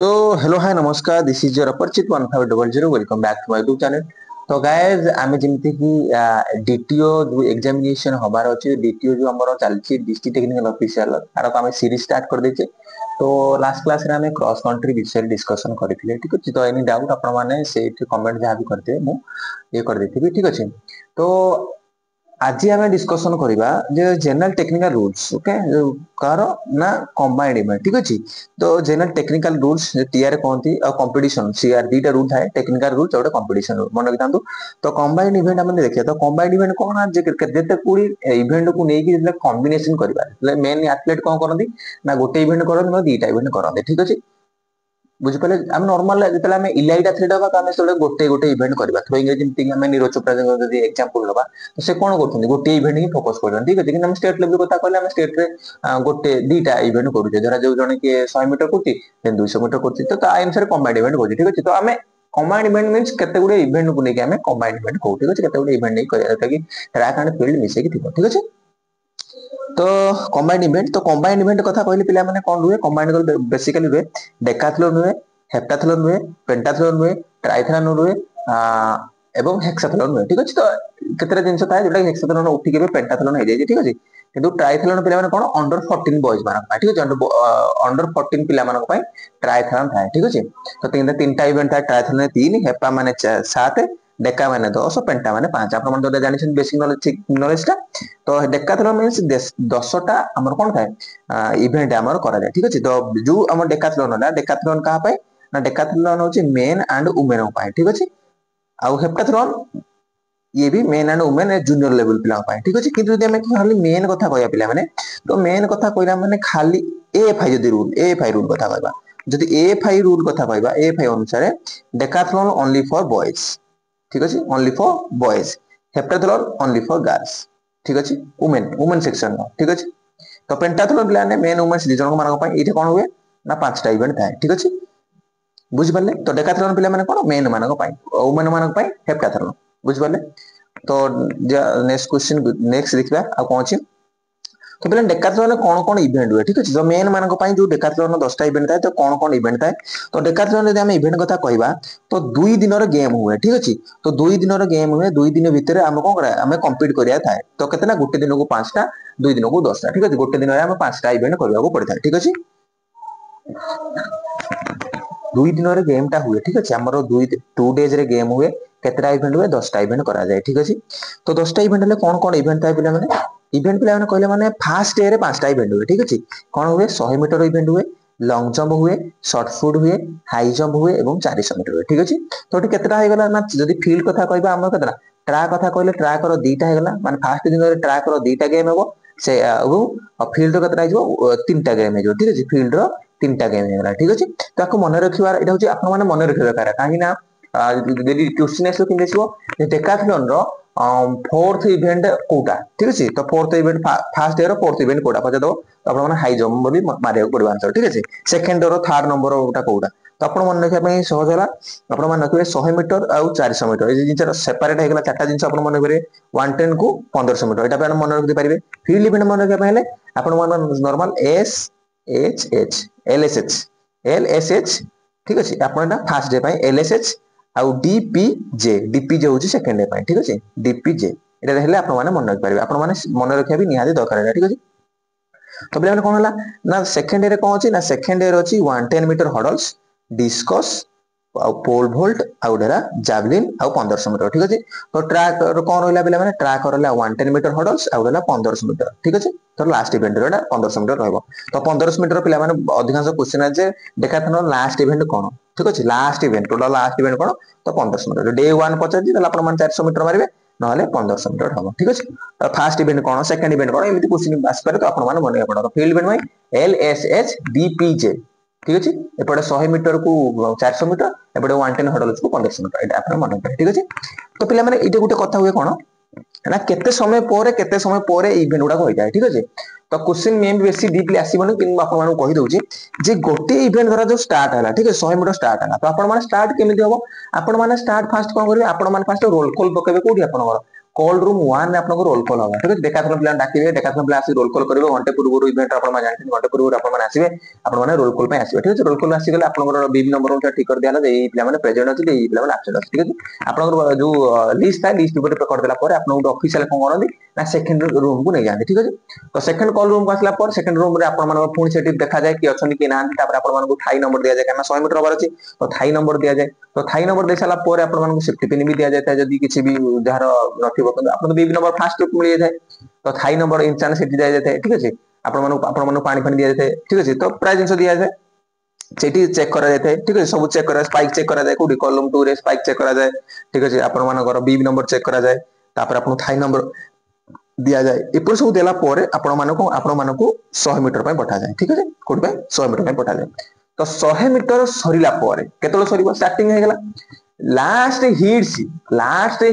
तो hello hi नमस्कार, this is your अपरिचित 1500 welcome back to my YouTube channel. तो गाइस आमे जेमति कि डीटीओ जो एग्जामिनेशन हबार अछि, डीटीओ जो हमर चलछि डिस्ट्रिक्ट टेक्निकल ऑफिशियल तार तो आमे सीरीज स्टार्ट कर देछे। तो लास्ट क्लास रे आमे क्रॉस कंट्री विषय डिस्कशन करथिले, ठीक अछि। तो एनी डाउट आपण माने सेठी कमेंट जहा भी करते मु ये कर देथिबि, ठीक अछि। तो आज आम डिस्कसन करवा general technical rules, okay car ना कंबाइंड इवेंट, ठीक अच्छे। तो जनरल टेक्निकल रूल्स टीआर कहती और कंपटीशन सीआर दीटा रूल थाए, टेक्निकल रूल्स और कंपटीशन रूल मन रखि था। तो कंबाइंड इवेंट आम देखिए, तो कंबाइंड इवेंट कौन जिते पूरी इवेंट को लेकिन कॉम्बिनेशन करवा मेन एथलीट कौन करती ना गोटे इवेंट करते दीटा इवेंट करते, ठीक अच्छे। बुझिपारे आम नॉर्मल जिते आम इलाइट एथलीट हाँ तो आम सब गोटे गोटे इवेंट करवा थ्रो जमीन आम नीरज चोप्रा जब एग्जांपल नवा तो से कौन कर गोटे इवेंट ही फोकस कर, ठीक अच्छे। कि स्टेट लेवल कथा कहले स्टेट रे गोटे दीटा इवेंट करुचे, धरा जो जन किए 100 मीटर कर 200 मीटर कर, तो अनुसार कंबाइंड इवेंट कर, ठीक अच्छे। तो आम कंबाइंड इवेंट मीन केते गुडे इवेंट को लेके आम कंबाइंड इवेंट कहू, ठीक अच्छे। केते गुडे इवेंट नहीं करता कि ट्रैक एंड फील्ड मिसेकी थिबो, ठीक अच्छे। तो कंबाइंड इवेंट, तो कंबाइंड इवेंट कथा कहले पिला माने कोन रुए कंबाइंड बेसिकली रुए डेकाथलॉन रुए, हेप्टाथलॉन रुए, पेंटाथलॉन रुए, ट्राइथलॉन रुए एवं हेक्साथलॉन रुए, ठीक अछि। तो केतरा जिंस थाए जेटा हेक्साथलॉन उठी के पेंटाथलॉन हो जाय, ठीक अछि। किंतु ट्राइथलॉन पिला माने कोन अंडर 14 बॉयज माने, ठीक अछि। अंडर 14 पिला माने पय ट्राइथलॉन थाए, ठीक अछि। तो तीनटा इवेंट थाए, ट्राइथलॉन 3, हेपा माने 7, डेका माने 10, पेंटा माने 5। आपण मन तो जानि बेसिक नॉलेज टा। तो डेकाथलॉन मीन्स 10टा हमर कोन थाए इवेंट हमर करा जाय, ठीक अछि। तो जो हमर डेकाथलॉन होला, डेकाथलॉन कहा पाए ना डेकाथलॉन होची मेन एंड वुमेन पाए, ठीक अछि। आ हेप्टाथलॉन ये भी main and women junior level पिला पाए, ठीक अछि। किंतु यदि हम खाली मेन कथा कहया पिला माने, तो मेन कथा कहला माने खाली एएफआई जदी रूल एएफआई रूल कथा कहबा, जदी एएफआई रूल कथा कहबा, एएफआई अनुसार डेकाथलॉन ओनली फॉर बॉयज, ठीक अछि, only for boys. Heptathlon only for girls, ठीक अछि, वुमेन वुमेन सेक्शन, ठीक अछि। तो पेंटाथलॉन प्लान मेन वुमेन दी जन मानक पय एठी कोन हुए ना 5टा इवेंट थाए, ठीक अछि। बुझि पारले। तो डेकाथलॉन पिला माने कोन मेन मानक पय, वुमेन मानक पय हेप्टाथलॉन, बुझि पारले। तो नेक्स्ट क्वेश्चन नेक्स्ट देखबा आ कोन अछि। तो पहले डेकाथलॉन कौन कौन इवेंट हुए, ठीक अछि। जो मेन मानक पय जो डेकाथलॉन 10टा इवेंट थाए, तो कौन कौन इवेंट थाए। तो डेकाथलॉन यदि हम इवेंट कथा कहबा तो 2 दिनर गेम हुए, ठीक अछि। तो 2 दिनर गेम हुए, 2 दिन भितर हम कोन करा हम कंप्लीट करिया थाए। तो केतना गोटे दिन को 5टा, 2 दिन को 10टा, ठीक अछि। गोटे दिन रे हम 5टा इवेंट करबा को पड़ता है, ठीक अछि। 2 दिनर गेम टा हुए, ठीक अछि। हमर 2 डेज रे गेम हुए, केतरा इवेंट हुए 10टा इवेंट करा जाए, ठीक अछि। तो 10टा इवेंट ले कौन कौन इवेंट थाए पिला माने, इवेंट पिला माने कहले माने फर्स्ट डे रे 5टा इवेंट हुए, ठीक अछि। कौन हुए 100 मीटर इवेंट हुए, लॉन्ग जंप हुए, शॉर्ट फुट हुए, हाई जंप हुए एवं 400 मीटर हुए, ठीक अछि। तो एटी केतरा हे गला ना, जदी फील्ड कथा कहबा हमर केतरा ट्रैक कथा कहले ट्रैक रो 2टा हे गला, माने फर्स्ट दिन रे ट्रैक रो 2टा गेम हेबो से फील्ड रो केतरा हिजो 3टा गेम हिजो, ठीक अछि। फील्ड रो 3टा गेम हेगला, ठीक अछि। ताको मन रखिबार एटा होची आपण माने मन रखिबा दरकार, काहे ना जदी क्वेश्चन आसो कि देखिबो डेकाथलॉन रो फोर्थ इवेंट कोटा, ठीक अछि। तो फोर्थ इवेंट फर्स्ट डे रो फोर्थ इवेंट कोटा पचा दो, तो आपण माने हाई जंप बोली मारिया पड़बो आंसर, ठीक अछि। सेकंड रो थर्ड नंबर ओटा कोटा, तो आपण मन रखिबा पई सहज होला। आपण माने रखिबे 100 मीटर आ 400 मीटर, ए जिंस सेपरेट हेगला चारटा जिंस आपण मन करे 110 को 1500 मीटर, एटा आपण मन रखि परिबे। फील्ड इवेंट मन रखिबा पई हेले आपण मन नॉर्मल एस एच एच एलएसएच एलएसएच, ठीक अछि। आपण फर्स्ट डे पई एलएसएच आउ डीपीजे, डीपीजे होची सेकंड डे पई, ठीक अछि। डीपीजे एटा हेले आपण माने मन रखि परिबे, आपण माने मन रखिया भी निहाती दरकार, ठीक अछि। तो पिला कोन होला ना सेकंड डे रे कोन अछि ना सेकंड डे रे अछि 110 मीटर हडल्स, डिस्कस आ पोल वोल्ट आ उडेरा जैवलिन आ 1500 मीटर, ठीक अछि। तो ट्रैक कोन रहला पिला माने ट्रैक रहला 110 मीटर हडल्स आ उडेला 1500 मीटर, ठीक अछि। तो लास्ट इवेंट रेडा 1500 मीटर रहबो। तो 1500 मीटर पिला माने अधिकांश क्वेश्चन आ जे डेकाथलॉन लास्ट इवेंट कोन, ठीक अछि। Last event total last event कोन तो 1500 मीटर, डे 1 पचारजी तले आपण माने 400 मीटर मारिबे नहले 1500 मीटर हबो, ठीक अछि। तो फर्स्ट इवेंट कोन, सेकंड इवेंट कोन, एमिति क्वेश्चन आसी पारे। तो आपण माने मने पड़ो फील्ड इवेंट में एलएसएच डीपीजे, ठीक अछि। एपटे 100 मीटर को 400 मीटर, एपटे 110 हडल्स को 1500 मीटर, एटा आपण मन रखिबे, ठीक अछि। तो पिला माने इटे गुटे कथा हुए कोन ना केते समय पोरे इवेंट गुडा होई जाय, ठीक अछि। तो क्वेश्चन में बेसी डीपली आसीबोनी, कि आपण माने कहि दउची जे गोटे इवेंट धरा जो स्टार्ट हला, ठीक अछि। 100 मीटर स्टार्ट हला, तो आपण माने स्टार्ट केमिति हबो, आपण माने स्टार्ट फास्ट कोन करिवे, आपण माने फास्ट रोल कॉल पकेबे कोठी आपण कॉल रूम 1 रे आपनको रोल कॉल होगा ठीक है डेकाथलॉन प्लान डाकिबे डेकाथलॉन प्लान आसी रोल कॉल करिवे घंटे पूर्व इवेंट आपण मा जानथिन घंटे पूर्व आपण माने आसीबे आपण माने रोल कॉल पे आसीबे ठीक है रोल कॉल आसी गेले आपनकर बीबी नंबर उठा ठीक कर दियाला एई प्लान माने प्रेजेंट अछि एई प्लान माने एब्सेंट अछि ठीक है आपनकर जो लिस्ट था लिस्ट ऊपर कर देला पर आपण ऑफिशियल कोन करंदी ना सेकंड रूम को नै जांदी ठीक है तो सेकंड कॉल रूम को आसला पर सेकंड रूम रे आपण माने पुणी सेठी देखा जाय कि अछन कि नांती तापर आपण माने थाई नंबर दिया जाय कारण 100 मीटर ओवर अछि तो थाई नंबर दिया जाय तो थाई नंबर दे साला पर आपण माने सेफ्टी पिन भी दिया जाय जदी किछि भी जहार नथिबो तो आपण बीबी नंबर फास्ट रूप मिल जाय तो थाई नंबर इंसान सेठी दिया जाय ठीक है आपण माने पानी पानी दिया जाय ठीक है तो प्राइस जिंस दिया जाय सेठी चेक करा जाय ठीक है सब चेक करा स्पाइक चेक करा जाय कोडी कॉलम 2 रे स्पाइक चेक करा जाय ठीक है आपण मानकर बीबी नंबर चेक करा जाय तापर आपण थाई नंबर दिया जाए एपर सब देला परे आपण मानको 100 मीटर पे पठा जाए ठीक है कोड पे 100 मीटर पे पठा जाए तो 100 मीटर सरीला परे केतलो सरीबो स्टार्टिंग हे गेला लास्ट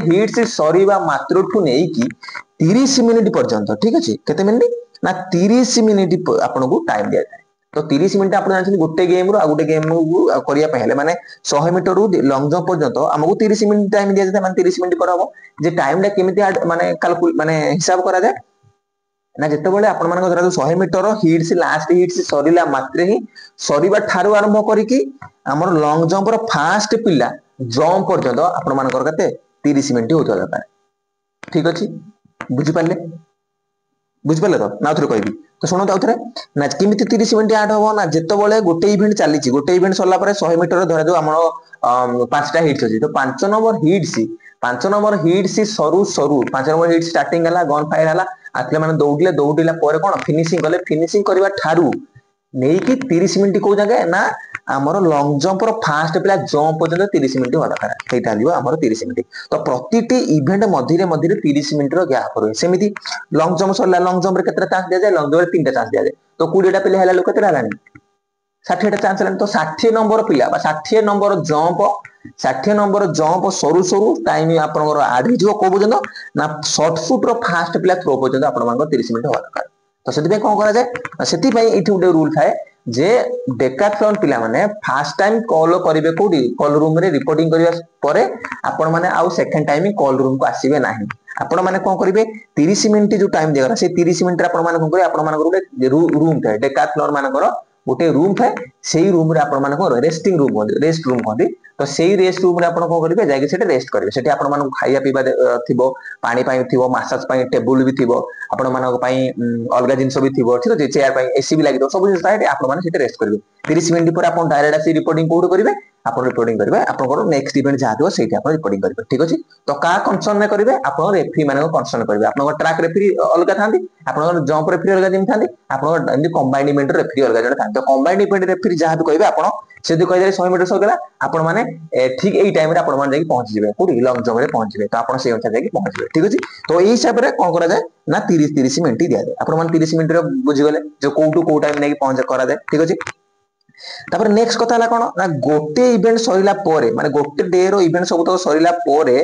हिट्स सरीबा मात्रठु नै कि 30 मिनिट पर्यंत ठीक अछि केते मिनिट ना 30 मिनिट आपनको टाइम दिया जाए तो 30 मिनिट आपण जानछन गुटे गेम रो आ गुटे गेम को करिया पहले माने 100 मीटर रु लॉन्ग जंप पर्यंत हमको 30 मिनिट टाइम दिया जाए माने 30 मिनिट पर हबो जे टाइम ला केमिति माने कैलकुलेट माने हिसाब करा जाए ना जेते बेले आपण मानक धरा 100 मीटर हिट्स लास्ट हिट्स सरीला मात्रे ही सरीबा ठारू आरंभ करिकि हमर लॉन्ग जंप रो फास्ट पिला जंप पर्यंत आपण मानकर कते 30 मिनिट होतो दरकार ठीक अछि बुझि पाले तो ना थोर कहबी तो सुनो तो थोरे ना केमिति 30 मिनिट ऐड होबो ना जेते बेले गोटे इवेंट चली छि गोटे इवेंट सरला परे 100 मीटर धरा जो हमर पांचटा हिट्स अछि तो 5 नंबर हिट्स सरू 5 नंबर हिट स्टार्टिंग हला गन फायर हला आतले माने दौडिला परे कोन फिनिशिंग कले फिनिशिंग करबा ठारू नै कि 30 मिनिट को जगह ना हमर लॉन्ग जंप रो फास्ट पिला जंप पर्यंत 30 मिनिट हो दरकार सेटा लियो हमर 30 मिनिट तो प्रतिटी इवेंट मध्यरे 30 मिनिट रो गैप रहे सेमिति लॉन्ग जंप सरला लॉन्ग जंप रे केतरा चांस दिया जाय लॉन्ग जंप रे 3टा चांस दिया जाय तो 20 टा पिला हला लोक केतरा हलानी 60 टा चांस हलानी तो 60 नंबर पिला बा 60 नंबर जंप सरू टाइम आपनकर आड हिजो को पर्यंत ना शॉर्ट फुट रो फास्ट पिला थ्रो पर्यंत आपण मानकर 30 मिनिट हो दरकार तो सेति कोन करा जाय सेति पई एठी उडे रूल थाए जे डेकाथलॉन पिला माने फर्स्ट टाइम कॉल करिवे कोडी कॉल रूम रे रिपोर्टिंग करिवा परे आपण माने आउ सेकंड टाइम कॉल रूम को आसीबे नाही आपण माने कोन करिवे 30 मिनिट जो टाइम देगरा से 30 मिनिट रे आपण माने कोन करिवे आपण मानकर उडे रूम थाए डेकाथलॉन मानकर गोटे रूम थाए सेही रूम रे आपण मानकर रेस्टिंग रूम रेस्ट रूम कहंदी तो सेही रेस्ट रूम रे आपण कोन करिवे जाके सेटे रेस्ट करिवे सेटे आपण मानक खाइया पीबा थिबो पानी पाई थिबो मसाज पाई टेबल भी थिबो आपण मानक पाई अलगा जिंस भी थिबो ठीक अछि चेयर पाई एसी भी लागि दो सब जिंस थाए आपण माने सेटे रेस्ट करिवे 30 मिनिट पर आपण डायरेक्ट आसी रिपोर्टिंग कोड करिवे आपण रिपोर्टिंग करिवे आपनकर नेक्स्ट इवेंट जा दियो सेठी आपण रिपोर्टिंग करिवे ठीक अछि तो का कंसर्न ने करिवे आपण रेफरी माने कंसर्न करिवे आपनकर ट्रैक रेफरी अलगा थांदी आपनकर जंप रेफरी अलगा जिम थांदी आपनकर एंडी कंबाइंड इवेंट रेफरी अलगा जण थांदी तो कंबाइंड इवेंट रेफरी जहां भी कहिवे आपण से जो कहि 100 मीटर सगला आपण माने ठीक एई टाइम रे आपण माने जाई पहुंच जिवे कोडी लॉन्ग जंप रे पहुंच जिवे तो आपण से अनुसार जाई पहुंच जिवे ठीक अछि तो एई हिसाब रे कोन करा जाय ना 30 मिनिट दिया जाय आपण माने 30 मिनिट रे बुझि गले जो कोटू को टाइम नै पहुंच करा जाय ठीक अछि तापर नेक्स्ट कथा हला कोन ना गोटे इवेंट सरिला परे माने गोटे डे रो इवेंट सब तो सरिला परे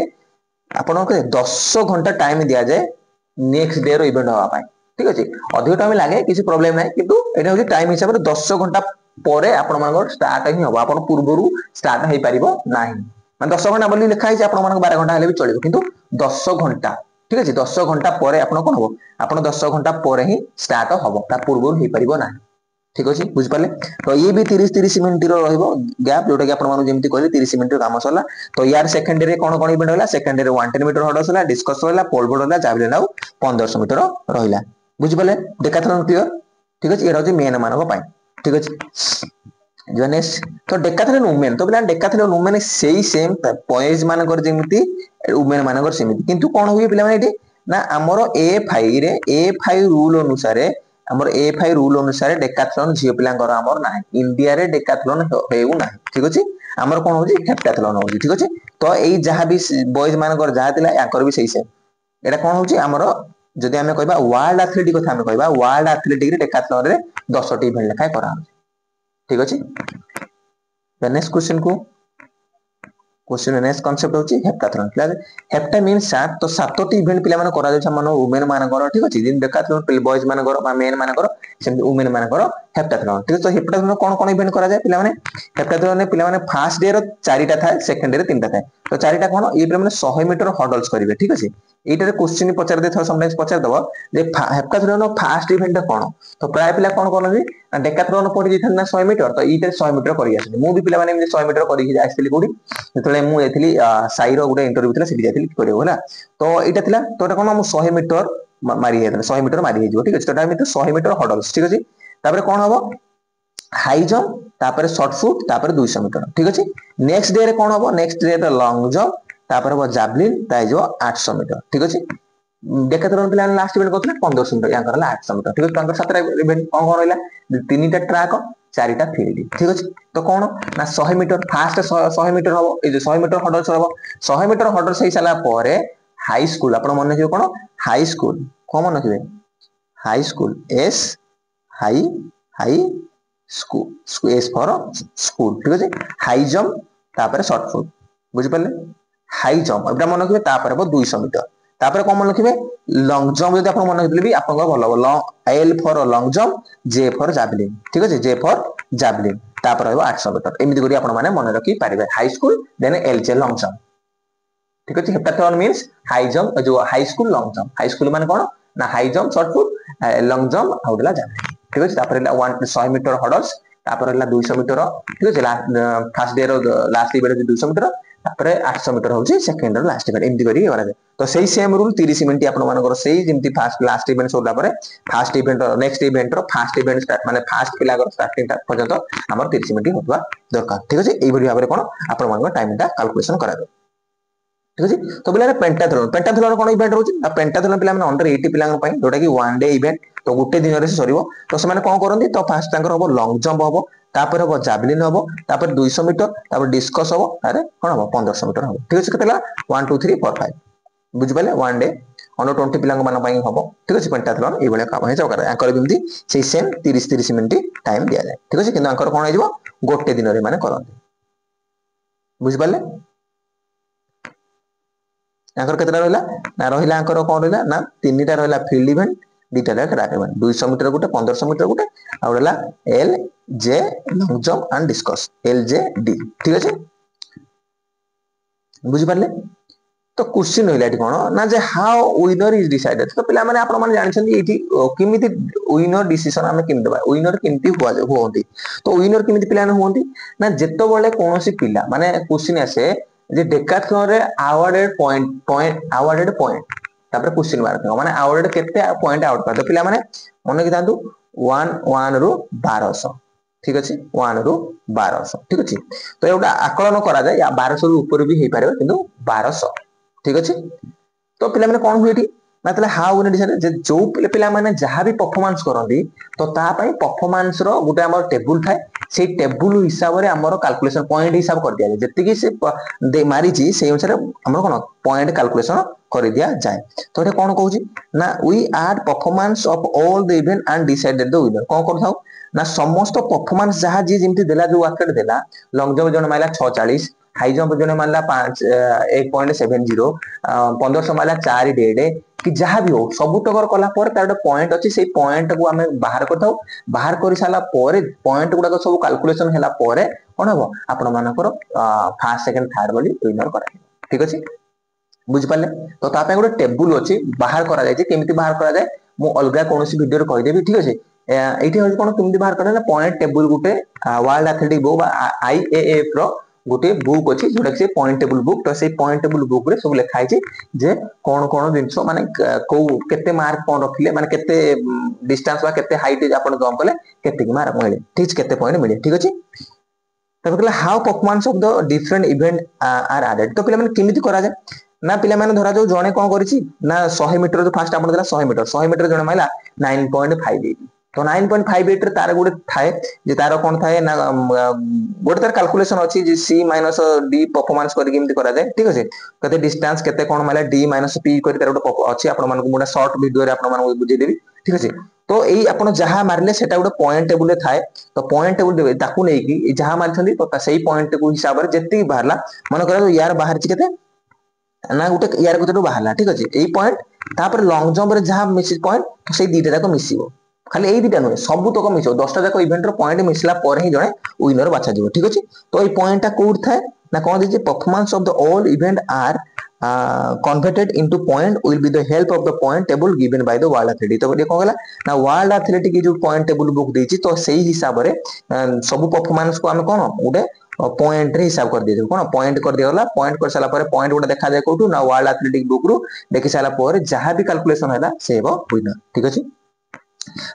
आपण के 10 घंटा टाइम दिया जाय नेक्स्ट डे रो इवेंट होवा पाए ठीक अछि अधिक टाइम लागे किसी प्रॉब्लम नै किंतु एटा होची टाइम हिसाब रे 10 घंटा परे आपण मानकर स्टार्ट ही होबा आपण पूर्वरु स्टार्ट हे परिबो नाही माने 10 घंटा बोली लिखा है आपण मानक 12 घंटा हेले भी चलिबो किंतु 10 घंटा ठीक अछि 10 घंटा परे आपण कोन होबो आपण 10 घंटा परे ही स्टार्ट होबो ता पूर्वरु हे परिबो नाही ठीक अछि बुझ पाले तो ये भी 30 मिनिट रो रहइबो गैप जोटा कि आपण मानु जेमति कहले 30 मिनिट काम सरला तो यार सेकंड रे कोन कोन इवेंट होला सेकंड रे 110 मीटर हडस होला डिस्कस होला पोल बोर्ड होला जावलिन आउ 1500 मीटर रहिला बुझ पाले डेकाथलॉन क्लियर ठीक अछि ए रहउची मेन मानको पाई ठीक अछि जोनेस तो डेकाथलॉन वुमेन तो बिना डेकाथलॉन वुमेन सेही सेम बॉयज मानकर जेमति वुमेन मानकर सेमिति किंतु कोन होई पिला माने एठी ना हमरो ए5 रूल अनुसार हमर ए5 रूल अनुसार डेकाथलॉन झियो पिलांकर हमर ना इंडिया रे डेकाथलॉन हेउ ना ठीक अछि हमर कोन होजी हेप्टाथलॉन होजी ठीक अछि तो एई जहां भी बॉयज मानकर जहां तिला याकर भी सही सेम एटा कोन होजी हमर जदि हमें कहबा वर्ल्ड एथलेटिक कथा हमें कहबा वर्ल्ड एथलेटिक रे डेकाथलॉन रे 10 टी इवेंट लेखा करा ठीक अछि the next question next concept होची हेप्टाथलॉन क्लियर हेप्टा मींस 7 तो 7 टी इवेंट पिला माने करा जाय छ मानो वुमेन मानकर ठीक अछि दिन डेकाथलॉन बॉयज मानकर बा मेन मानकर सेम वुमेन मानकर हेप्टाथलन ठीक है। तो हेप्टाथलन कौन कौन इवेंट करा जाए पिला माने हेप्टाथलन पिला माने फर्स्ट डे रो 4टा थाए सेकंड डे रो 3टा थाए तो 4टा कोन ए माने 100 मीटर हर्डल्स करिवे ठीक अछि। एटारे क्वेश्चन पचार दे थो समटाइम्स पचार दबो जे हेप्टाथलन फर्स्ट इवेंट कोन तो प्राय पिला कोन करनबी डेकाथलन पढि दिथन ना 100 मीटर तो ईटे 100 मीटर करि आछन मु भी पिला माने 100 मीटर करि आछिली कोडी जेतले मु जाइथिली साई रो गुटे इंटरव्यू थिला सेठी जाइथिली करियो होला तो एटा थिला तो एटा कोन मु 100 मीटर मारी हेतन 100 मीटर मारी हेजिवो ठीक अछि। तो एटा मिते 100 मीटर हर्डल्स ठीक अछि। तापर कोन हबो हाई जंप तापर शॉर्ट फुट तापर 200 मीटर ठीक अछि। नेक्स्ट डे रे कोन हबो नेक्स्ट डे रे लॉन्ग जंप तापर हबो जावलिन ताइ जो 800 मीटर ठीक अछि। डेकाथलन पिला लास्ट इवेंट करथले 1500 मीटर याकर हला 800 मीटर ठीक अछि। तांकर सातरा इवेंट कोन कोन रहला तीनटा ट्रैक 4टा फील्ड ठीक अछि। तो कोन ना 100 मीटर फास्ट 100 मीटर हबो ए जे 100 मीटर हर्डल्स हबो 100 मीटर हर्डल्स हेइ साला परे हाई स्कूल आपण मन जे कोन हाई स्कूल कोन मन रखिबे high school S high high school S for school ठीक अछि। हाई जंप तापर शॉर्ट फुट बुझि पले हाई जंप एटा मन रखिबे तापर हबो 200 मीटर तापर कोन मन रखिबे लॉन्ग जंप जदि आपण मन रखिले भी आपण भलो हबो L for long jump J for javelin ठीक अछि। जे फॉर जावलिन तापर हबो 800 मीटर एमिति करी आपण माने मन रखि पारिबे high school then L J long jump ठीक अछि। हेप्टाथलन मींस हाई जंप जो high school long jump high school माने कोन ना high jump shot put long jump आउडला जावलिन ठीक अछि। तापर 100 मीटर हर्डल्स तापर 200 मीटर ठीक अछि। फर्स्ट डे रो लास्ट इवेंट 200 मीटर तापर 800 मीटर होची सेकंड रो लास्ट इवेंट एमिति करी करा जाय। तो सेही सेम रूल 30 मिनिट आपण मानकर सेही जेमति फर्स्ट लास्ट इवेंट सोला परे first event next event row first event start माने फर्स्ट पिला को स्टार्टिंग पर्यंत हमर 30 मिनिट होतबा दरकार ठीक अछि। एई भली भाबरे कोन आपण मानकर टाइम टा कैलकुलेशन करा जाय ठीक अछि। तो पिला पेंटाथलन कोन इवेंट होची पेंटाथलन पिला माने अंडर 80 पिला पई जोटा कि वन डे इवेंट तो गुटे दिन रे सरीबो तो से माने कोन करंती तो फास्ट तांकर हबो लॉन्ग जंप हबो तापर हबो जावलिन हबो तापर 200 मीटर तापर डिस्कस हबो अरे कोन हबो 1500 मीटर हबो ठीक अछि। केतला 1 2 3 4 5 बुझि पाले वन डे अंडर 20 पिला मान पई हबो ठीक अछि। पेंटाथलन एई भले काम हे जकर आकर बिमति सेही सेम 30 मिनिट टाइम दिया जाय ठीक अछि। किंतु आकर कोन हे जबो गोटे दिन रे माने करंती बुझि पाले आंकर केतरा रहला ना रहिला आंकर कोन रहला ना तीनटा रहला फील्ड इवेंट दीटा रे ट्रैक इवेंट 200 मीटर गुटे 1500 मीटर गुटे आ रहला L J long jump and discuss L J D ठीक अछि। बुझि पाले तो क्वेश्चन होइला एठी कोन ना जे हाउ विनर इज डिसाइडेड तो पिला माने आपण माने जानिछन्ती एठी किमिति विनर डिसीजन हमें किमि देबा विनर किमति होंती तो विनर किमिति पिला ने होंती ना जेतो बळे कोनोसी पिला माने क्वेश्चन आसे जे डेकाथलन रे अवार्डेड पॉइंट तापर क्वेश्चन मार्क माने अवार्डेड केते पॉइंट आउट कर तो पिला माने मन कि दांतु 1 रु 1200 ठीक अछि 1 रु 1200 ठीक अछि। तो एटा आकलन करा जाय या 1200 रु ऊपर भी हे पारे किंतु 1200 ठीक अछि। तो पिला माने कोन हुएठी मतलब हाउ विनर डिसाइडेड जे जो पिला माने जहां भी परफॉर्मेंस करंदी तो ता पई परफॉर्मेंस रो गुटे हमर टेबुल थाए से टेबुल हिसाब रे हमर कैलकुलेशन पॉइंट हिसाब कर दिया जाय जति कि से मारी छी से अनुसार हमर कोन पॉइंट कैलकुलेशन कर दिया जाय। तो एटा कोन कहूची ना we are performance of all the event and decided the winner कोन करथाउ ना समस्त परफॉर्मेंस जहां जी जेमति देला जो एथलीट देला लॉन्ग जंप जण माइला 640 हाई जंप जण मारला 1.70 1500 मारला 4 डेडे कि जहां भी हो सब टकर कला पर तार पॉइंट अछि से पॉइंट को हमें बाहर करथाउ बाहर कर साला परे पॉइंट गुडा सब कैलकुलेशन हैला परे कोन हबो आपण मानकर फर्स्ट सेकंड थर्ड बोली विनर करा ठीक अछि। बुझि पाले तो ता पे गुटे टेबुल अछि बाहर करा जाय जे केमिति बाहर करा जाय मु अलगा कोनोसी वीडियो रे कहि देबी ठीक अछि। एठी होय कोन केमिति बाहर करा ना पॉइंट टेबुल गुटे वर्ल्ड एथलेटिक बुक आईएएफ रो गुटे बुक अछि जोटा कि पॉइंट टेबुल बुक तो से पॉइंट टेबुल बुक रे सब लिखा छै जे कोन कोन दिनसो माने को केते मार्क कोन रखिले माने केते डिस्टेंस बा केते हाइट आपण जंप कले केते मार्क मिले ठीक केते पॉइंट मिले ठीक अछि। तब कहला how performance of the different event are added तो पिला माने केमिति करा जाय ना पिला माने धरा जो जणे कोन करिछि ना 100 मीटर जो फास्ट आपण देला 100 मीटर जणे माइला 9.58 तो 9.58 रे तार गुटे थाए जे तार कोन थाए ना गुटे तार कैलकुलेशन अछि जे सी माइनस डी परफॉर्मेंस करि केमिति करा जाय ठीक अछि। कते डिस्टेंस केते कोन माइला डी माइनस पी करि तार गुटे अछि आपण मानको गुटे शॉर्ट वीडियो रे आपण मानको बुझी देबी ठीक अछि। तो एई आपण जहां मारले सेटा गुटे पॉइंट टेबुल रे थाए तो पॉइंट टेबुल देबे ताकू नै कि जहां मारछन्ती तो सेही पॉइंट को हिसाब रे जेति बाहरला मन करा यार बाहर छि केते ना गुटे यार गुटे बाहरला ठीक अछि। एई पॉइंट तापर लॉन्ग जंप रे जहां मिसिस पॉइंट से दीटा जाको मिसिबो खाली एई दिटा नुहे सब तक मिसो 10टा जाक इवेंट रो पॉइंट मिसला पर ही जणे विनर बाछा जिवो ठीक अछि तो ए पॉइंट टा कोड थाए ना कोन दिजे performance of the all event are converted into point will be the help of the point table given by the world athletic तो ये कौन ना वर्ल्ड एथलेटिक जो पॉइंट टेबल बुक देछि तो सेही हिसाब रे सब परफॉर्मेंस को हम कोन उडे पॉइंट रे हिसाब कर दिए कोन पॉइंट कर दियला पॉइंट कर साला पर पॉइंट उडे देखा जाय कोठू ना वर्ल्ड एथलेटिक बुक रू देखि साला पर जहां भी कैलकुलेशन हैला से हेबो विनर ठीक अछि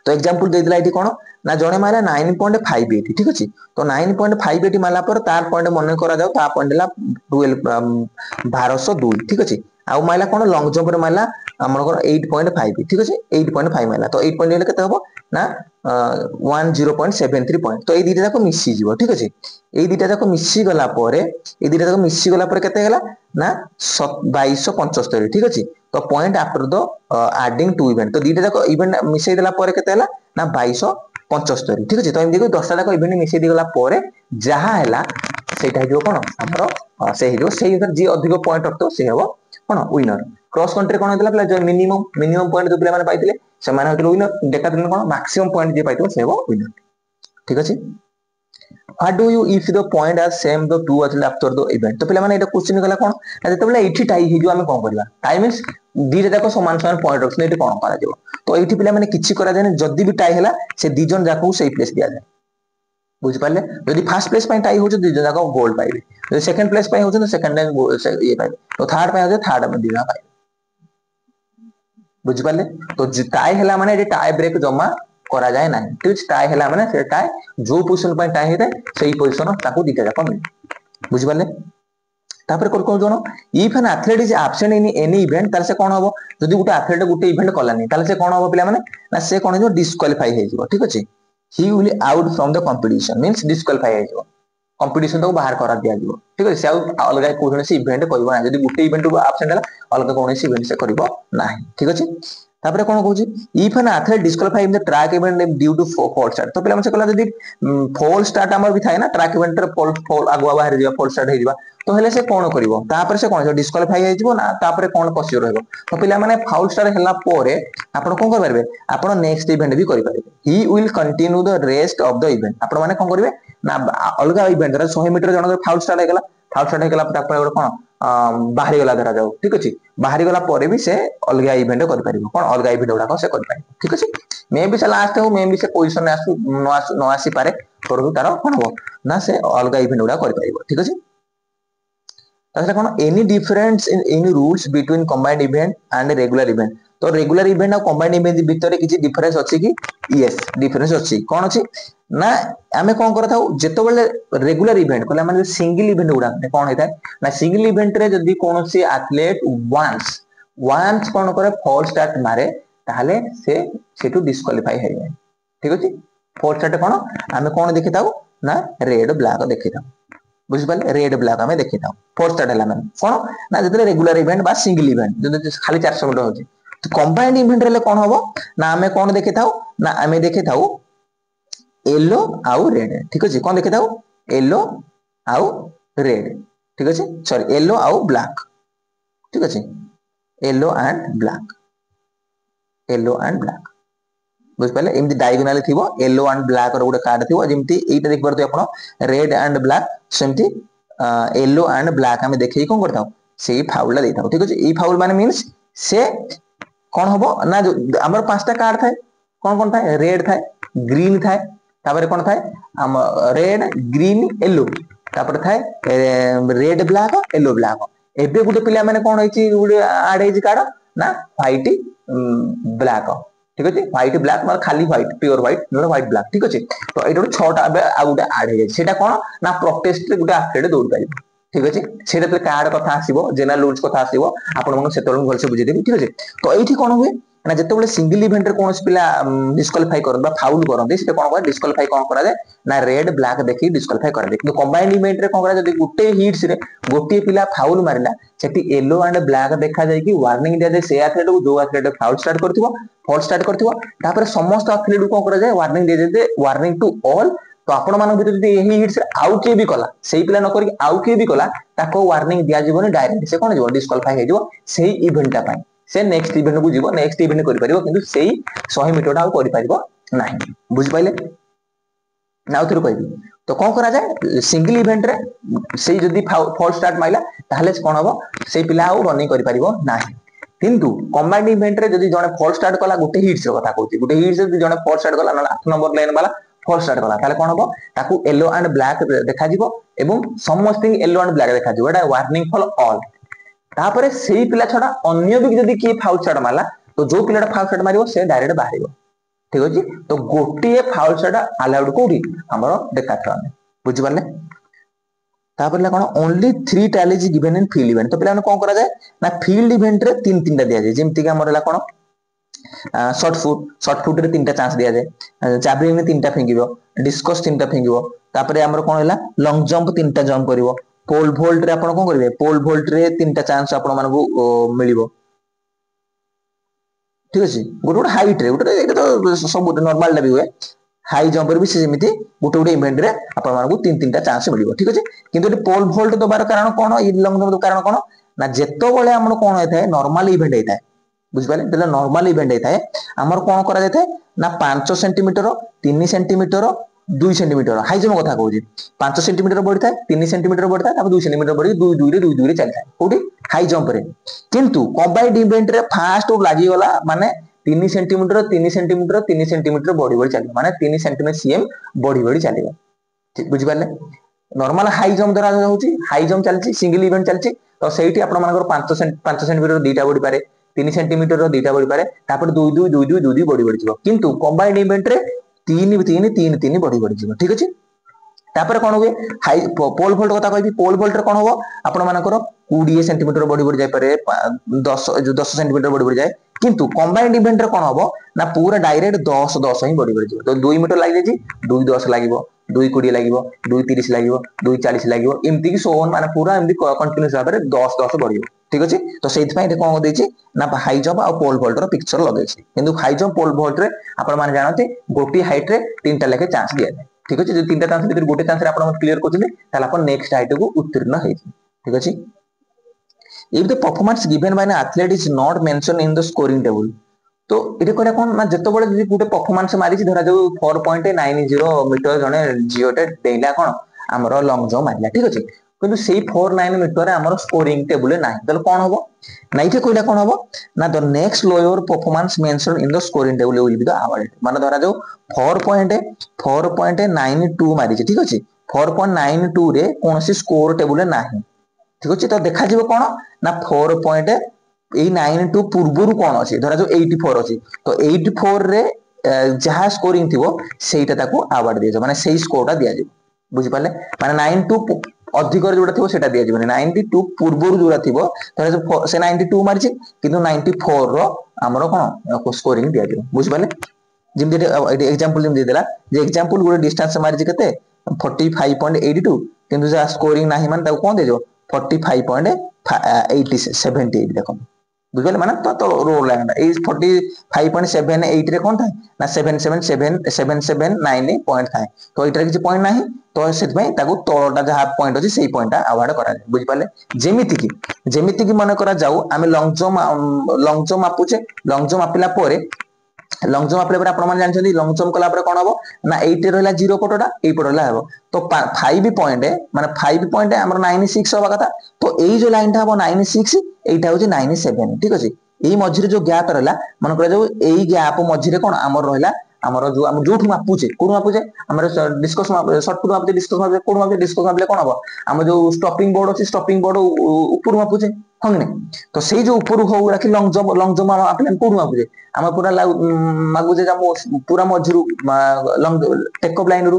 तो एग्जांपल दे दिला इठी कोन ना जणे मारा 9.58 ठीक अछि तो 9.58 मारला पर तार पॉइंट मन करा जाऊ ता पॉइंट ला 1202 ठीक अछि आ माइला कोन लॉन्ग जंप रे माइला हमर को 8.5 ठीक अछि 8.5 माइला तो 8 पॉइंट केते हबो ना 10.73 पॉइंट तो ए दिटा जाको मिसी जीवो ठीक अछि ए दिटा जाको मिसी गला परे ए दिटा जाको मिसी गला परे केते गेला ना 2275 ठीक अछि तो point after the adding two event तो दिटा जाको इवेंट मिसई देला परे केते हला ना 2275 ठीक अछि तो एम देखो 10टा जाको इवेंट मिसई दिगला परे जहा हला सेटा हिजो कोन हमरो से हिजो से इधर जी अधिक पॉइंट रखतो से हेबो कोन विनर क्रॉस कंट्री कोन होतला जो मिनिमम पॉइंट जो प्लेयर माने पाइतिले से माने होतले विनर डेकाथलॉन कोन मैक्सिमम पॉइंट जे पाइतो से हेबो विनर ठीक अछि what do you if the point are same the two athlete after the event तो पिला माने एटा क्वेश्चन गला कोन जते बेले एठी टाई हिजो हम कोन करबा टाई मींस दीटा जाको समान समान पॉइंट रखने एठी कोन करा जेबो तो एठी पिला माने किछि करा जाने जदी भी टाई हला से दी जन जाको सही प्लेस दिया जाय बुझ पाले यदि फर्स्ट प्लेस पे टाई हो जो दी जन जाको गोल्ड पाइबे यदि सेकंड प्लेस पे हो तो सेकंड टाइम ये पाइबे तो थर्ड पे हो जो थर्ड में दिना पाइबे बुझ पाले तो टाई हला माने एठी टाई ब्रेक जमा करा जाए ना ठीक टाई हला माने से टाई जो पोजीशन पे टाई हेते सही पोजीशन ताको दिटा जाको मिले बुझ पाले तापर कोन कोन जनो if an athlete is absent in any event ताले से कोन होबो जदी गुटे एथलीट गुटे इवेंट कलानी ताले से कोन होबो पिला माने ना से कोन जो डिस्क्वालीफाई हे जिवो ठीक अछि he will out from the competition means disqualify हे जिवो कंपटीशन तो बाहर करा दिया जिवो ठीक अछि से अलग कोन से इवेंट करबो ना जदी गुटे इवेंट को एब्सेंट हला अलग कोन से इवेंट से करबो नाही ठीक अछि तापर कोन कहूची if an athlete disqualify in the track event due to false start तो पिला से कहला जदी फॉल स्टार्ट हमर भी थाए ना ट्रैक इवेंट रे फॉल आगुआ बाहर जिवा फॉल स्टार्ट हे जिवा तो हेले से कोन करिवो तापर से कोन डिस्क्वालीफाई हे जिवो ना तापर कोन प्रोसीजर रहबो तो पिला माने फाउल स्टार्ट हला पोरे आपण कोन कर परबे आपण नेक्स्ट इवेंट भी करि परबे he will continue the rest of the event आपण माने कोन करबे ना अलग इवेंट रे 100 मीटर जण फाउल स्टार्ट हे गला फाउल स्टार्ट हे गला तापर कोन बाहरी गला धरा जाऊ ठीक अछि बाहरी गला परे भी से अलग इवेंट कर परिबो कोन अलग इवेंट उडा से कर पाइ ठीक अछि मे भी से लास्ट हो मे भी से पोजीशन आसु न आसी पारे परु तार कोन हो ना से अलग इवेंट उडा कर परिबो ठीक अछि तासे कोन any difference in any rules between combined event and regular event तो रेगुलर इवेंट और कंबाइंड इवेंट भितर किछि डिफरेंस अछि कि यस डिफरेंस अछि कोन अछि ना आमे कोन करथाउ जेतो बेले रेगुलर इवेंट कोला माने सिंगल इवेंट उडा कोन हेता ना सिंगल इवेंट रे जदी कोनोसी एथलीट वंस कोन करे फॉल स्टार्ट मारे ताले से सेटू डिस्क्वालीफाई हे जाय ठीक अछि फॉल स्टार्ट कोन आमे कोन देखिताउ ना रेड ब्लैक देखिताउ बुझ पाले रेड ब्लैक आमे देखिताउ फॉल स्टार्ट हला माने कोन ना जदे रेगुलर इवेंट बा सिंगल इवेंट जदे खाली 400 मीटर होची तो कंबाइंड इवेंट रे कोन होबो ना आमे कोन देखिताउ ना आमे देखिताउ येलो आउ रेड ठीक अछि कोन देखिताउ येलो आउ रेड ठीक अछि सॉरी येलो आउ ब्लैक ठीक अछि येलो एंड ब्लैक बुझ पाले एमती डायगोनल थिबो yellow and black row Gute card थिबो जेमती एटा देख परते आपण रेड एंड ब्लैक सेमती येलो एंड ब्लैक हमें देखै कोन करताउ सेही फाउल ला देताउ ठीक अछि ई फाउल माने मींस से कोन होबो ना हमर पांचटा कार्ड थाए कोन थाए रेड थाए ग्रीन थाए तापर कोन थाए हम रेड ग्रीन येलो तापर थाए रेड ब्लैक येलो ब्लैक एबे गुटे पिला माने कोन होइची गुटे ऐड हेजी कार्ड ना व्हाइट ब्लैक ठीक अछि व्हाइट ब्लैक मतलब खाली white pure white note white black ठीक अछि तो एटा 6टा एबे आ गुटे ऐड हे सेटा कोन ना प्रोटेस्ट रे गुटे एथलीट दौड़ पाइबो ठीक अछि सेटा पे कार्ड कथा आसीबो जनरल रूल्स कथा आसीबो आपण मन सेतल भल से बुझी देबी ठीक अछि तो एठी कोन होय ना जते बेले सिंगल इवेंट रे कोनस पिला डिस्क्वालीफाई करन बा फाउल करन सेटा कोन कर डिस्क्वालीफाई कोन करा जाय ना रेड ब्लैक देखि डिस्क्वालीफाई करा जाय किंतु कंबाइंड इवेंट रे कोन करा जदी गुटे हिट्स रे गोटे पिला फाउल मारिला सेठी येलो एंड ब्लैक देखा जाय कि वार्निंग दिया जाय से एथलीट को जो एथलीट फाउल स्टार्ट करथिबो फॉल स्टार्ट करथिबो तापर समस्त एथलीट को कोन करा जाय वार्निंग दिया जाय वार्निंग टू ऑल तो आपण मान भीतर जदी एही हिट्स आउ के भी कला सेही पिला न करी आउ के भी कला ताको वार्निंग दिया जीवनी डायरेक्ट से कोन जीवो डिस्क्वालीफाई हे जीवो सेही इवेंट टा पाई से नेक्स्ट इवेंट को जीवो नेक्स्ट इवेंट करि परिबो किंतु सेही 100 मीटर आउ करि परिबो नहीं बुझी पाइले ना उधर कहबी तो कौन करा जाए सिंगल इवेंट रे से जदी फॉल्स स्टार्ट माइला ताहले कोन हबो से पिला आउ रनिंग करि परिबो नाही किंतु कंबाइंड इवेंट रे जदी जने फॉल्स स्टार्ट कला गुटे हिट्स कथा कहूची गुटे हिट्स जदी जने फॉल्स स्टार्ट कला न 8 नंबर लाइन वाला फॉल्स स्टार्ट कला ताले कोन हबो ताकू येलो एंड ब्लैक देखा जिवो एवं समस्त येलो एंड ब्लैक देखा जिवो एटा वार्निंग फॉर ऑल तापरे सेही पिला छडा अन्य भी जदी की फाउल शॉट मारला तो जो पिलाटा फाउल शॉट मारिबो से डायरेक्ट बाहरिबो ठीक अछि तो गोटिए फाउल शॉट अलाउड कोठी हमरो डेकाथलॉन में बुझि पारले तापर कोन only 3 trials given in field event तो पिला कोन करा जाय ना फील्ड इवेंट रे 3 टा दिया जाय जेमति कि हमर ला कोन शॉर्ट फुट रे 3 टा चांस दिया जाय जावलिन में 3 टा फेंगिबो डिस्कस 3 टा फेंगिबो तापर हमर कोन हला लॉन्ग जंप 3 टा जंप करिवो पोल वोल्ट रे आपण कोन करिवे पोल वोल्ट रे 3 टा चांस आपण मानकू मिलिबो ठीक अछि गोटे गोटे हाइट रे गोटे एटा तो सब नॉर्मल ला भी हुए हाई जंप रे भी सेमिति गोटे गोटे इवेंट रे आपण मानकू 3 टा चांस मिलिबो ठीक अछि किंतु एटी पोल वोल्ट दबार कारण कोन ई लॉन्ग जंप कारण कोन ना जेतो बेले हमर कोन होइथाय नॉर्मल इवेंट होइथाय बुझ पाले जेला नॉर्मल इवेंट होइथाय हमर कोन करा जायथाय ना 5 centimetre 3 centimetre 2 centimetre high jump कथा कहूजी 5 सेंटीमीटर बढ़ी 3 सेंटीमीटर बढ़ी था 2 सेंटीमीटर बढ़ी 2 रे चली था कोठी हाई जंप रे किंतु कंबाइंड इवेंट रे फास्ट लागि गला माने 3 सेंटीमीटर 3 सेंटीमीटर 3 सेंटीमीटर बढ़ी बढ़ी चली माने 3 सेंटीमीटर सीएम बढ़ी बढ़ी चली ठीक बुझि पाले नॉर्मल हाई जंप द्वारा होची हाई जंप चलची सिंगल इवेंट चलची तो सेठी आपण मानकर 5 सेंटीमीटर दीटा बढ़ी पारे 3 सेंटीमीटर दीटा बढ़ी पारे तापर 2 बढ़ी बढ़ी जिवो किंतु कंबाइंड इवेंट रे 3 बढ़ी बढ़ी जिवो ठीक अछि तापर कोन हुए हाई पोल वोल्ट कथा कहबी पोल वोल्ट रे कोन होबो आपण मानकर 20 सेंटीमीटर बढ़ी बढ़ी जाय पारे 10 सेंटीमीटर बढ़ी बढ़ी जाय किंतु कंबाइंड इवेंट रे कोन होबो ना पूरा डायरेक्ट 10 ही बढ़ी बढ़ी जिवो तो 2 मीटर लागि जेजी 2 10 लागिवो 2 20 लागिवो 2 30 लागिवो 2 40 लागिवो एमती की सोन माने पूरा एमती कंटीन्यूअस भाबरे 10 बढ़िवो ठीक अछि तो सेति पई ए कोन देछि ना हाई जंप आ पोल वोल्ट रो पिक्चर लगैछि किंतु हाई जंप पोल वोल्ट रे आपण माने जानते गोटी हाइट रे 3टा लेके चांस दिया जाय ठीक अछि जे 3टा चांस भीतर गोटे चांस रे आपण क्लियर करछिले ताले आपण नेक्स्ट हाइट को उत्तीर्ण हेछि ठीक अछि if the performance given by an athlete is not mentioned in the scoring table तो एटे कोरा कोन ना जत्तो बळे जदि गुटे परफॉर्मेंस मारिछि धरा जो 4.90 मीटर जने जिओटे डेला कोन हमरो लॉन्ग जंप मारिला ठीक अछि किंतु सेही 49 मीटर हमरो स्कोरिंग टेबल रे नाही तले कोन हबो नाइते कोइला कोन हबो ना the next lower performance mention in the scoring table will be the award माने धरा जो 4.92 मारिछि ठीक अछि 4.92 रे कोनसी स्कोर टेबल रे नाही ठीक अछि तो देखा जिवो कोन ना 4.92 पूर्वरु कोन अछि धरा जो 84 अछि तो 84 रे जहा स्कोरिंग थिबो सेटा ताको अवार्ड दिया माने सेही स्कोरटा दिया जिवो बुझि पाले माने 92 अधिक रे जोटा थिबो सेटा दिया जिवो 92 पूर्वरु जोटा थिबो धरा जो से 92 मारिछि किंतु 94 रो हमरो कोन स्कोरिंग दिया जिवो बुझि पाले जिमि एग्जांपल जिमि देला जे एग्जांपल गुडे डिस्टेंस मारिछि कते 45.82 किंतु जा स्कोरिंग नाही माने ताको कोन देजो 45.78 देखो बुझले माने तो रोल लाइन ए 45.78 रे कोन था ना 77779 पॉइंट था तो इतरे किछ पॉइंट नाही तो सेत में ताको तोळटा जहा पॉइंट अछि सेही पॉइंटटा अवार्ड करा बुझ पाले जेमिति की माने करा जाऊ आमे लॉन्ग जंप मापिला परे लॉन्ग जंप आपले आपण मान जानछथि लॉन्ग जंप कला परे कोन हबो ना 8 रहला 0 पटोटा ए पटोला हबो तो 5 पॉइंट माने 5 पॉइंट हमर 96 होबा कथा तो एई जो लाइन ता हबो 96 एटा होची 97 ठीक अछि एई मझिरे जो गैप रहला मन कर जो एई गैप मझिरे कोन हमर रहला हमर जो हम जोठु मापुचे कोन मापुचे हमर डिस्कस शॉर्ट पुट मापुचे डिस्कस मापले कोन हबो हम जो स्टॉपिंग बोर्ड अछि स्टॉपिंग बोर्ड ऊपर मापुचे हंगने तो सेई जो ऊपर हो राखी लॉन्ग जंप आपले कोन मापुचे हम पूरा मागुजे जा पूरा मझिरु लॉन्ग टेकअप लाइन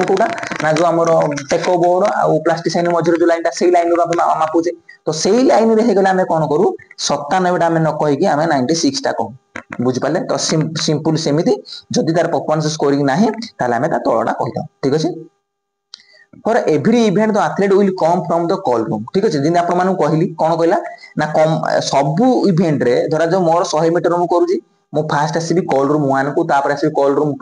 कोटा ना जो हमर टेकअप बोर्ड आ प्लास्टिसाइन मझिरु जो लाइन ता सेई लाइन रो मापुचे तो सेई लाइन रे हे गला हमें कोन करू 97 टा हमें न कहि कि हमें 96 टा कहू बुझ पाले तो सिंपल सेमिति जदि तार परफॉर्मेंस स्कोरिंग नाही ताले हमें ता तोळटा कहिदा ठीक अछि for every event the athlete will come from the call room ठीक अछि दिन आपण मानु कहिली कोन कहला ना कम सब इवेंट रे धरा जो मोर 100 मीटर मु करूजी मु फास्ट आसीबी कॉल रूम 1 को तापर आसीबी कॉल रूम 2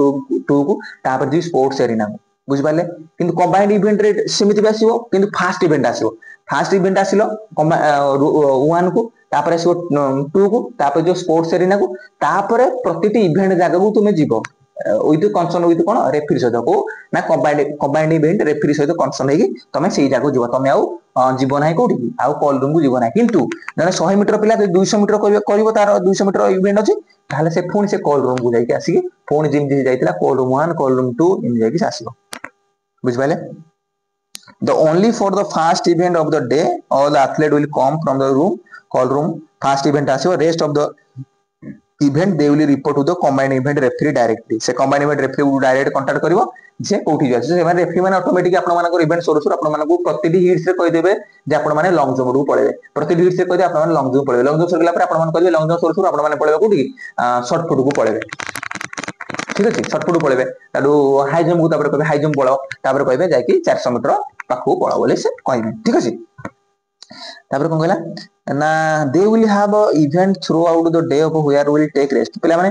को तापर जी स्पोर्ट्स एरिना को बुझ पाले किंतु कंबाइंड इवेंट रे सेमिति भी आसीबो किंतु फास्ट इवेंट आसिलो 1 को तापर आसीबो 2 को तापर जो स्पोर्ट्स एरिना को तापर प्रतिटी इवेंट जागा को तुमे जीवो with concern with cone referee सहित को ना कंबाइंड इवेंट रेफरी सहित कंसर्न हेगी तमे सेई जाको जीव तमे आउ जीव नाही कोठी आउ कॉल रूम को जीव नाही किंतु जने 100 मीटर पिला 200 मीटर करिवो तार 200 मीटर इवेंट अछि ताले से पुणी से कॉल रूम को जाई के आसी पुणी जिम जाइतिला कॉल रूम 1 कॉल रूम 2 इन जाई के आसीबो बुझ पाले the only for the first event of the day all the athlete will come from the room call room first event ଆସିବ rest of the event they will report to the combined event referee directly से combined event referee को direct contact करिवो जे कोठी जाय से माने referee माने automatic आपण मानको इवेंट सोरु सोरु आपण मानको प्रतिटी हिट्स रे कहि देबे जे आपण माने लॉन्ग जंप रु पळेबे प्रतिटी हिट्स रे कहि दे आपण माने लॉन्ग जंप पळेबे लॉन्ग जंप सरला पर आपण मान कहिबे लॉन्ग जंप सोरु सोरु आपण माने पळेबे कोठी शॉर्ट फुट को पळेबे ठीक अछि शॉर्ट फुट पळेबे ताडू हाई जंप को तापर कहिबे हाई जंप पळाओ तापर कहिबे जाय कि 400 मीटर पाखु पळाओ बोले से कहिबे ठीक अछि तापर कोन कहला ना they will have a event throughout the day of where will take rest पिला माने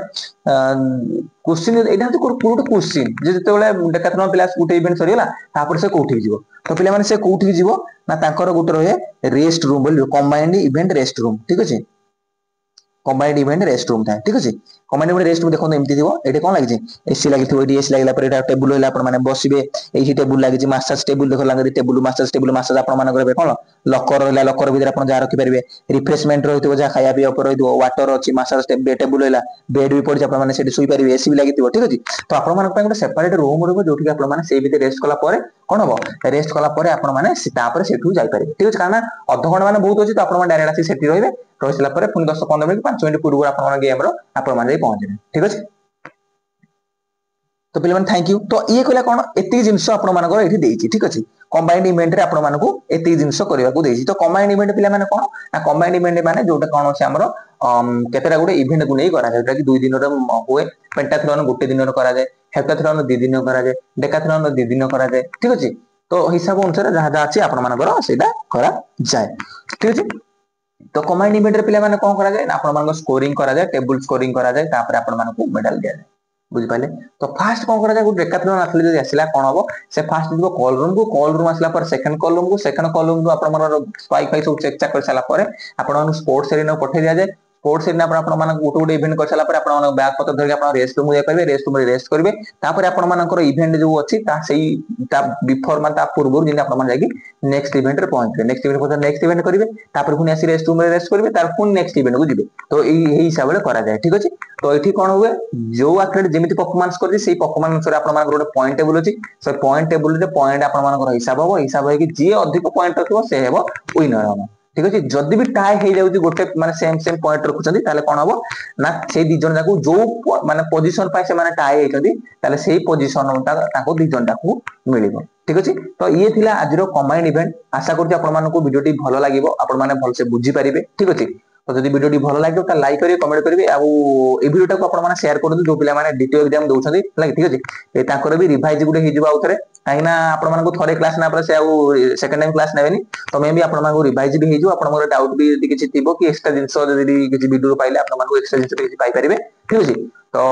क्वेश्चन एटा तो कोड क्वेश्चन जे जते बेले डेकाथलॉन पिला गुटे इवेंट सरीला तापर से कोठी जीवो तो पिला माने से कोठी जीवो ना तांकर गुटे रहे रेस्ट रूम बोली कंबाइंड इवेंट रेस्ट रूम ठीक अछि कंबाइंड इवेंट रेस्ट रूम था ठीक अछि कंबाइंड इवेंट रेस्ट रूम देखो एमती दिवो एटे कोन लागि जे एसी लागि थो एडी एसी लागिला पर एटा टेबल होला आपण माने बसिबे एही टेबल लागि जे मासाज टेबल देखो लागि टेबल मासाज आपण माने करबे कोन लॉकर होला लॉकर भीतर आपण जा रखि परबे रिफ्रेशमेंट रहितो जा खाया पिया पर रहितो वाटर अछि मासाज टेबल होला बेड भी पड़ आपण माने सेठी सुई परबे एसी भी लागि थिबो ठीक अछि तो आपण माने पय सेपरेट रूम रहबो जोठी कि आपण माने सेई भीतर रेस्ट कला परे कोन हबो रेस्ट कला परे आपण माने ता पर सेठु जाई परबे ठीक अछि काना अध घंटा माने बहुत अछि तो आपण माने डायरेक्ट आसी सेठी रहिबे रहिसला परे पुनी 10 15 मिनिट 5 मिनिट पूर्व आपण माने गेम रो आपण माने पहुंच जेबे ठीक अछि तो पिले माने थैंक यू तो ये कहला कोन एती जिंस आपण मानकर एठी देइछि ठीक अछि कंबाइंड इवेंट रे आपण मानको एती जिंस करबा को देइछि तो कंबाइंड इवेंट पिले माने कोन ना कंबाइंड इवेंट माने जोटा कोन छै हमरो केतेरा गुडे इवेंट को नै करा जेटा कि 2 दिन रे होए पेंटाथलॉन गुटे दिन रे करा जाय हेप्टाथलॉन 2 दिन करा जाय डेकाथलॉन 2 दिन करा जाय ठीक अछि तो हिसाब अनुसार जहा जहा अछि आपण मानकर सेटा करा जाय ठीक अछि तो कंबाइंड इवेंट रे पिले माने कोन करा जाय ना आपण मानको स्कोरिंग करा जाय टेबल स्कोरिंग करा जाय तापर आपण मानको मेडल दिया जाय बुझि पाले तो फास्ट कोन करा जाय गुड डेकाथलॉन आथले जे आसिला कोन हबो से फास्ट दिबो कॉल रूम आसला पर सेकंड कॉल रूम को आपण मानर स्पाइक फाइ सब चेक कर साला पर आपण मानको स्पोर्ट्स एरिना पठे दिया जाय स्पोर्ट्स एरिना पर आपण मानको गुटे गुटे इवेंट कर साला पर आपण मानको बैग पत्र धरि आपण रेस्ट रूम जाय करबे रेस्ट रूम रे रेस्ट करबे तापर आपण मानकर इवेंट जो अछि ता सेई ता बिफोर मान ता पूर्व जिन आपण मान जाय कि नेक्स्ट इवेंट रे पहुंचबे नेक्स्ट इवेंट करिवे तापर पुनी आसी रेस्ट रूम रे रेस्ट करबे तार पुनी नेक्स्ट इवेंट को जिबे तो एही हिसाब रे करा जाय ठीक अछि तो एठी कोन हुए जो एथलीट जेमिति परफॉर्मेंस करछि सेही परफॉर्मेंस रे आपण मानकर गोटे पॉइंट टेबल अछि से पॉइंट टेबल रे पॉइंट आपण मानकर हिसाब है कि जे अधिक पॉइंट रखिबो से हेबो विनर हम ठीक अछि जदी भी टाई हे जाउछि गोटे माने सेम पॉइंट रखुछन्ती ताले कोन हबो ना से दी जन जाको जो माने पोजीशन पाइ से माने टाई हेछन्ती ताले सेही पोजीशन ताको दी जन जाको मिलिबो ठीक अछि तो ये थिला आजिरो कंबाइंड इवेंट आशा करछि आपण मानको वीडियोटी भलो लागिबो आपण माने भल से बुझी परिबे ठीक अछि तो जदी वीडियोटी भलो लागिबो त लाइक करिवे कमेंट करिवे आ ए वीडियोटा को आपण माने शेयर करदु जो पिला माने डीटीओ एग्जाम दोउछन्ती लाइक ठीक अछि ए ताकर भी रिवाइज गुटे हि जिबो आउथरे काहिना आपण मानको थरे क्लास ना पर से आ सेकंड टाइम क्लास नेबेनी तो मे भी आपण मानको रिवाइज भी हिजो आपण मोर डाउट भी यदि किछि थिबो कि एक्स्ट्रा जिंस यदि किछि वीडियो पाइले आपण मानको एक्स्ट्रा जिंस किछि पाइ परिबे ठीक अछि तो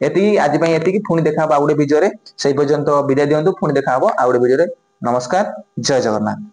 एती आज पई एती कि पुनी देखा बा गुटे वीडियो रे सेही पर्यंत विदाय दियंतु पुनी देखा हबो आ गुटे वीडियो रे नमस्कार जय जगन्नाथ।